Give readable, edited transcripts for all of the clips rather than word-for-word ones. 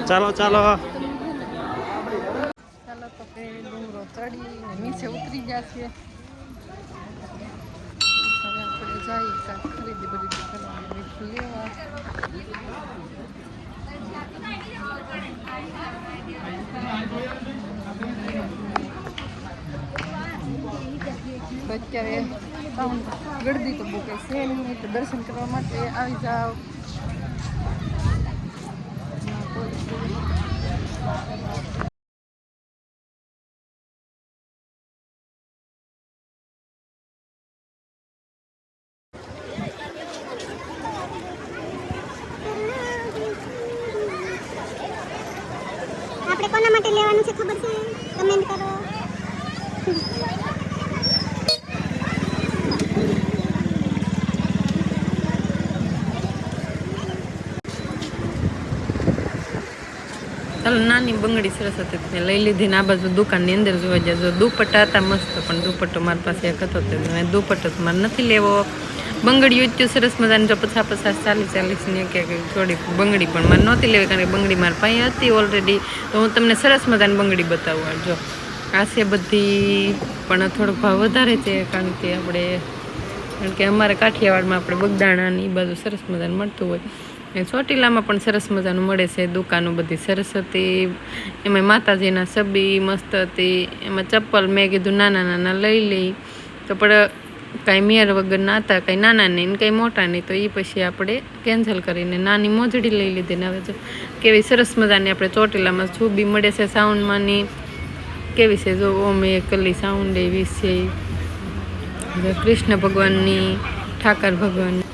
ચાલો ચાલો ચાલો તો કે ડુંગરો ચડી ને નીચે ઉતરી ગયા છે. હવે આપણે જઈએ કાંઈક ખરીદી બરીદી કરવાની લેવા. અત્યારે ગળદી તો બહુ કઈ છે નહીં, તો દર્શન કરવા માટે આવી જાઓ. આપણે કોના માટે લેવાનું છે ખબર છે? કમેન્ટ કરો. ચાલો નાની બંગડી સરસ હતી મેં લઈ લીધી ને આ બાજુ દુકાનની અંદર જોવા જજો દુપટ્ટા હતા મસ્ત, પણ દુપટ્ટો મારી પાસે એક હતો મેં દુપટ્ટો તો મારે નથી લેવો. બંગડીઓ એટલી સરસ મજાની જો 50-50 40-40 ની થોડી બંગડી પણ મારે નહોતી લેવી, કારણ કે બંગડી મારી પાસે હતી ઓલરેડી. તો હું તમને સરસ મજાની બંગડી બતાવું. જો આ છે બધી, પણ થોડોક ભાવ વધારે છે કારણ કે અમારે કાઠિયાવાડમાં આપણે બગદાણા ની બાજુ સરસ મજાનું મળતું હોય. ચોટીલામાં પણ સરસ મજાનું મળે છે, દુકાનો બધી સરસ હતી. એમાં માતાજીના છબી મસ્ત હતી. એમાં ચપ્પલ મેં કીધું નાના નાના લઈ લઈ, તો પણ કાંઈ મેર વગર ના હતા, કાંઈ નાના નહીં ને કાંઈ મોટા નહીં. તો એ પછી આપણે કેન્સલ કરીને નાની મોજડી લઈ લીધી ને હવે જો કેવી સરસ મજાની આપણે ચોટીલામાં છબી મળે છે સાઉન્ડમાંની, કેવી છે જો ઓમે કલી સાઉન્ડ એવી છે. કૃષ્ણ ભગવાનની, ઠાકર ભગવાનની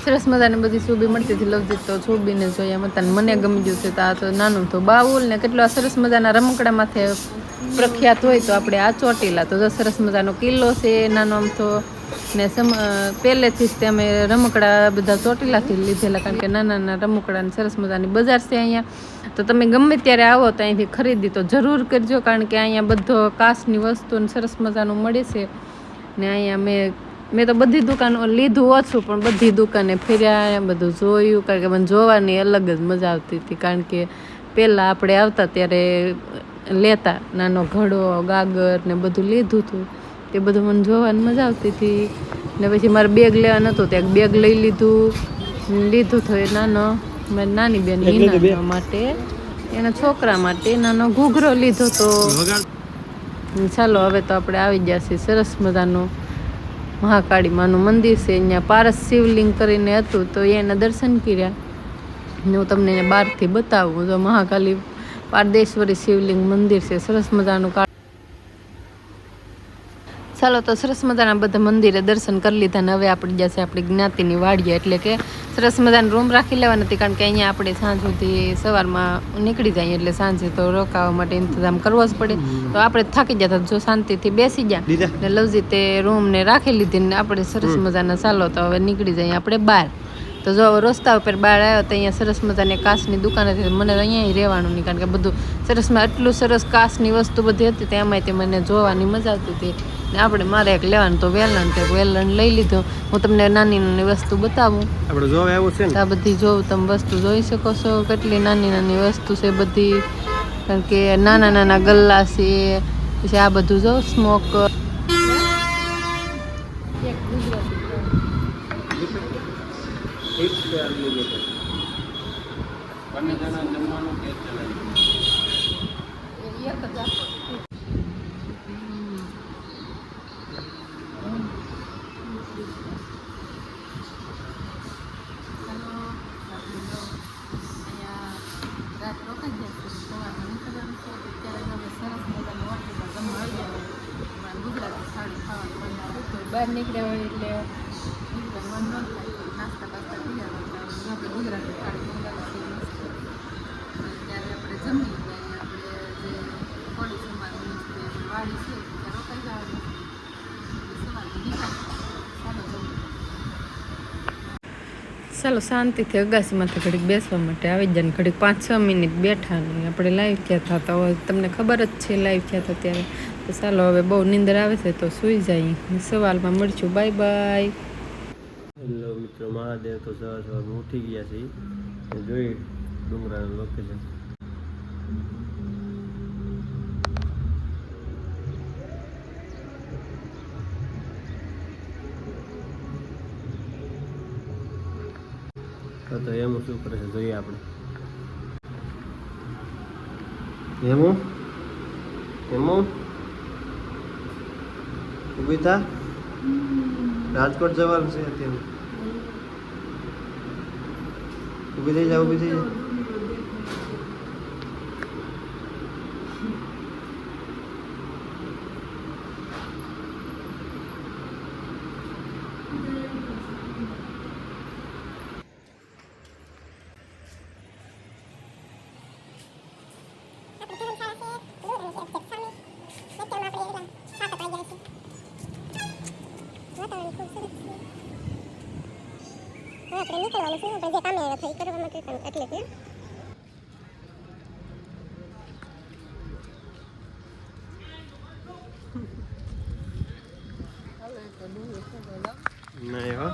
સરસ મજાની બધી છબી મળતી હતી. લવજીત તો છબીને જોયા હતા, મને ગમી ગયું છે. તો આ તો નાનું તો બાઉલ ને કેટલા સરસ મજાના રમકડામાંથી પ્રખ્યાત હોય તો આપણે આ ચોટીલા તો સરસ મજાનો કિલ્લો છે નાનો આમ તો. ને પહેલેથી જ અમે રમકડા બધા ચોટીલાથી લીધેલા, કારણ કે નાના નાના રમકડાની સરસ મજાની બજાર છે અહીંયા. તો તમે ગમે ત્યારે આવો તો અહીંથી ખરીદી તો જરૂર કરજો, કારણ કે અહીંયા બધો કાચની વસ્તુ સરસ મજાનું મળે છે. ને અહીંયા મેં તો બધી દુકાનો લીધું ઓછું, પણ બધી દુકાને ફર્યા, બધું જોયું, કારણ કે મને જોવાની અલગ જ મજા આવતી હતી. કારણ કે પહેલાં આપણે આવતા ત્યારે લેતા નાનો ઘડો ગાગર ને બધું લીધું હતું, તે બધું મને જોવાની મજા આવતી હતી. ને પછી મારે બેગ લેવાનું હતું, ત્યાં બેગ લઈ લીધું તો એ નાનો મારી નાની બેન હિના માટે, એના છોકરા માટે નાનો ઘૂઘરો લીધો તો. ચાલો હવે તો આપણે આવી ગયા છીએ સરસ મજાનું મહાકાળી માનું મંદિર છે. અહીંયા પારસ શિવલિંગ કરીને હતું તો એના દર્શન કર્યા. હું તમને એને બહારથી બતાવું. તો મહાકાળી પારદેશ્વરી શિવલિંગ મંદિર છે સરસ મજાનું. ચાલો તો સરસ મજાના બધા મંદિરે દર્શન કરી લીધા ને હવે આપણે જશે આપણી જ્ઞાતિની વાડીએ, એટલે કે સરસ મજાની રૂમ રાખી લેવાની હતી, કારણ કે અહીંયા આપણે સાંજ સુધી સવારમાં નીકળી જાય એટલે સાંજે તો રોકાવા માટે ઇંતજામ કરવો જ પડે. તો આપણે થાકી જતા જો શાંતિથી બેસી ગયા ને લવજી તે રૂમ ને રાખી લીધી ને આપણે સરસ મજાના ચાલો તો હવે નીકળી જાય આપણે બહાર. તો જો રસ્તા ઉપર બહાર આવ્યો તો અહીંયા સરસ મજાની કાચની દુકાન હતી. મને અહીંયા રહેવાનું નહીં, કારણ કે બધું સરસમાં એટલું સરસ કાચની વસ્તુ બધી હતી તેમાંય તે મને જોવાની મજા આવતી હતી. ને આપણે મારે એક લેવાનું તો વેલણ લઈ લીધું. હું તમને નાની નાની વસ્તુ બતાવું. આપણે જોવા આવ્યું છે ને આ બધી જોવું, તમે વસ્તુ જોઈ શકો છો કેટલી નાની નાની વસ્તુ છે બધી, કારણ કે નાના નાના ગલ્લા છે. પછી આ બધું જો સ્મોક બહાર નીકળ્યા હોય એટલે નાસ્તા બાસ્તા પીયા આપણે ગુજરાતી થાળી મંગાવી ત્યારે આપણે જમી આપણે જે કોળી સમાજની વાડી છે ત્યાં રોકાઈ જવાનું સવારે નીકળ્યા. ચાલો શાંતિથી અગાસીમાંથી ઘડીક બેસવા માટે આવી જાય ને ઘડીક 5-6 મિનિટ બેઠા ને આપણે લાઈવ થયા હતા. તો તમને ખબર જ છે લાઈવ થયા હતા ત્યારે. તો ચાલો હવે બહુ નીંદર આવે છે તો સૂઈ જાય. સવારમાં મળશું. Bye bye. હેલો મિત્રો, મહાદેવ તો સવારમાં ઉઠી ગયા છે. જોઈ ડુંગરાનું લોકેશન તો એમ શું કરે છે જોઈએ આપણે. એમ ઊભી થા. રાજકોટ જવાનું છે અત્યારે. ઊભી થઈ જા, ઊભી થઈ જા. આપણે નીકળવાનું છે પણ જે કામે આવ્યા થઈ કરવા માટે એટલે કે નહીં હો.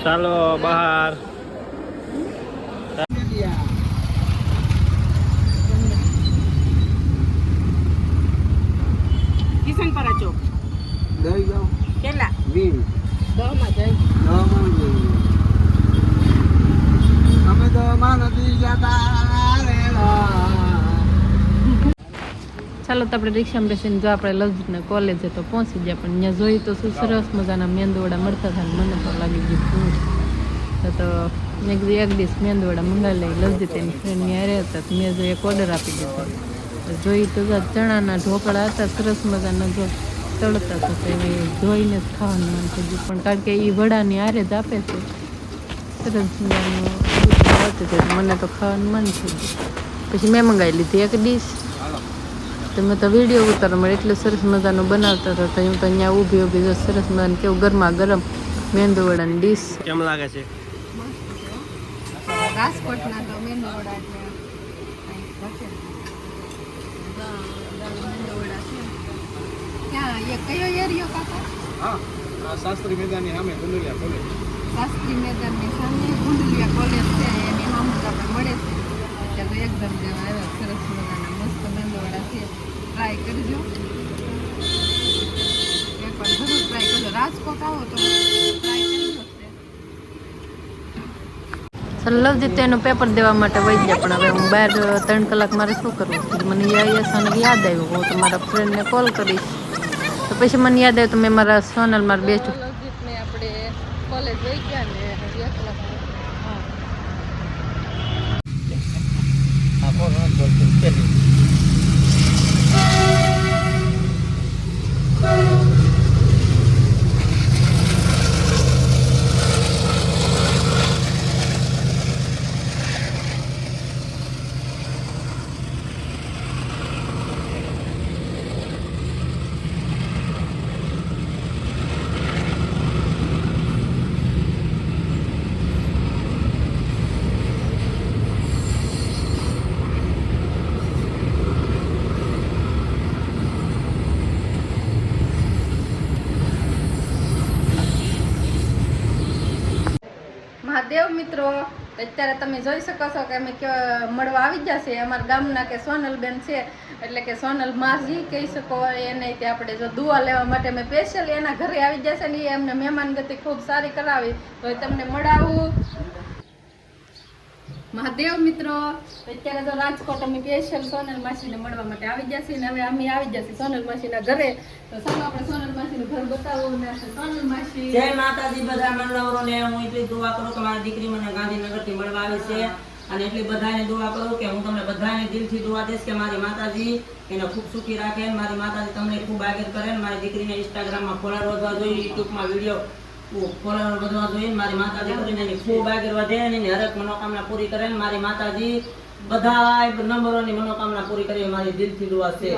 ચાલો બહાર. કિશનપરા ચોક દઈ જાઓ કેટલા 20 માં જાય. અમે તો માનતી જતા રેલા. ચાલો તો આપણે રિક્ષામાં બેસીને જો આપણે લવજીતને કોલેજે તો પહોંચી ગયા, પણ ત્યાં જોઈ તો શું સરસ મજાના મેંદુવડા મળતા હતા. મને તો લાગી ગયું તો મેં કીધું એક દિવસ મેંદુવડા મંગાવી લઈ. લવજીત એની ફ્રેન્ડની હારે હતા તો મેં જો એક ઓર્ડર આપી દીધો. જોઈ તો ચણાના ઢોકળા હતા સરસ મજાના, જો તળતા હતા એ જોઈને જ ખાવાનું મન થઈ ગયું. પણ કારણ કે એ વડાની હારે જ આપે છે સરસ મજાનું આવતું હતું, મને તો ખાવાનું મન થઈ ગયું. પછી મેં મંગાવી લીધી એક ડીશ. તો મેં તો વિડીયો ઉતારવા મળે એટલું સરસ મજાનું બનાવતા હતા. તો હું તો અહીંયા ઊભી ઊભી જો સરસ મજાનું કેવું ગરમા ગરમ મેંદુવડાની ડીશ. કેમ લાગે છે? રાજકોટના તો મેંદુવડા એટલે ક્યાં એ કયો એરિયો કાકા? હા શાસ્ત્રી મેદાનની સામે ગુંડલિયા કોલેજ. શાસ્ત્રી મેદાનની સામે ગુંડલિયા કોલેજ છે, એની સામે આપણે મળે છે. ત્યાં તો એકદમ જેવા આવ્યા સરસ મજાના મસ્ત મેંદુવડા છે. ટ્રાય કરજો, એકવાર જરૂર ટ્રાય કરજો. રાજકોટ આવો તો ટ્રાય કરજો. લવજીત એનું પેપર દેવા માટે વહી ગયા, પણ હવે હું બહાર 3 કલાક મારે શું કરવું? મને અચાનક યાદ આવ્યું, હું તો મારા ફ્રેન્ડને કોલ કરીશ. તો પછી મને યાદ આવ્યું તો મેં મારા સોનલ મારા બેસ્ટ લવજીતને આપણે કોલેજ વહી ગયા ને 1 કલાક. આ કોણ બોલતું છે? મહાદેવ મિત્રો, અત્યારે તમે જોઈ શકો છો કે અમે મળવા આવી ગયા છે અમારા ગામના કે સોનલબેન છે, એટલે કે સોનલ માસી કહી શકો એને. તે આપણે જો દુઆ લેવા માટે અમે સ્પેશિયલ એના ઘરે આવી ગયા છે ને એ અમને મહેમાનગતિ ખૂબ સારી કરાવી. તો તમને મળાવું. મહાદેવ મિત્રો, અત્યારે તો રાજકોટ અમે સ્પેશિયલ સોનલ માસીને મળવા માટે આવી જશે ને હવે અમે આવી જશે સોનલ માસીના ઘરે. તો ચાલો આપણે સોનલ માસીનું ઘર બતાવો ને સોનલ માસી. જય માતાજી બધા મનવરોને. હું એટલી દુઆ કરું કે મારી દીકરી મને ગાંધીનગરથી મળવા આવી છે અને એટલી બધાને દુઆ કરું કે હું તમને બધાને દિલથી દુઆ દઈશ કે મારી માતાજી એને ખૂબ સુખી રાખે, મારી માતાજી તમને ખૂબ આગળ કરે, મારી દીકરીને ઇન્સ્ટાગ્રામમાં ફોલોઅર વધવા જોઈએ, યુટ્યુબમાં વિડીયો ફોલોઅર વધવા જોઈએ, મારી માતાજી કરીને એની ખૂબ આગળ વધે અને એની હરેક મનોકામના પૂરી કરે. મારી માતાજી બધા નંબરોની મનોકામના પૂરી કરે, મારી દિલથી દુઆ છે.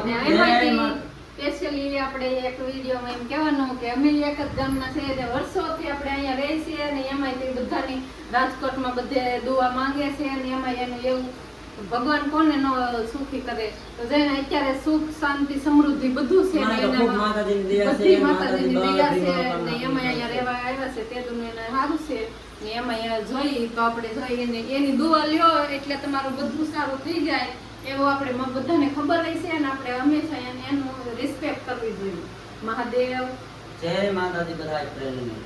સ્પેશિયલી આપણે એક વિડીયોમાં એમ કહેવાનું કે અમે એક જ ગામના છે અને વર્ષોથી આપણે અહીંયા રહી છીએ અને એમાંય તે બધાની રાજકોટમાં બધે દુઆ માંગે છે અને એમાં એનું એવું ભગવાન કોને નો સુખી કરે. તો જેને અત્યારે સુખ શાંતિ સમૃદ્ધિ બધું છે ને એનામાં બધી માતાજીની દયા છે ને એમાં અહીંયા રહેવા આવ્યા છે તે દુનિયાને સારું છે ને એમાં જોઈ તો આપણે જોઈએ ને એની દુઆ લ્યો એટલે તમારું બધું સારું થઈ જાય એવું આપણે બધાને ખબર રહી છે અને આપણે હંમેશા એનું રિસ્પેક્ટ કરવી જોઈએ. મહાદેવ જય માતાજી બધા પ્રેરણા.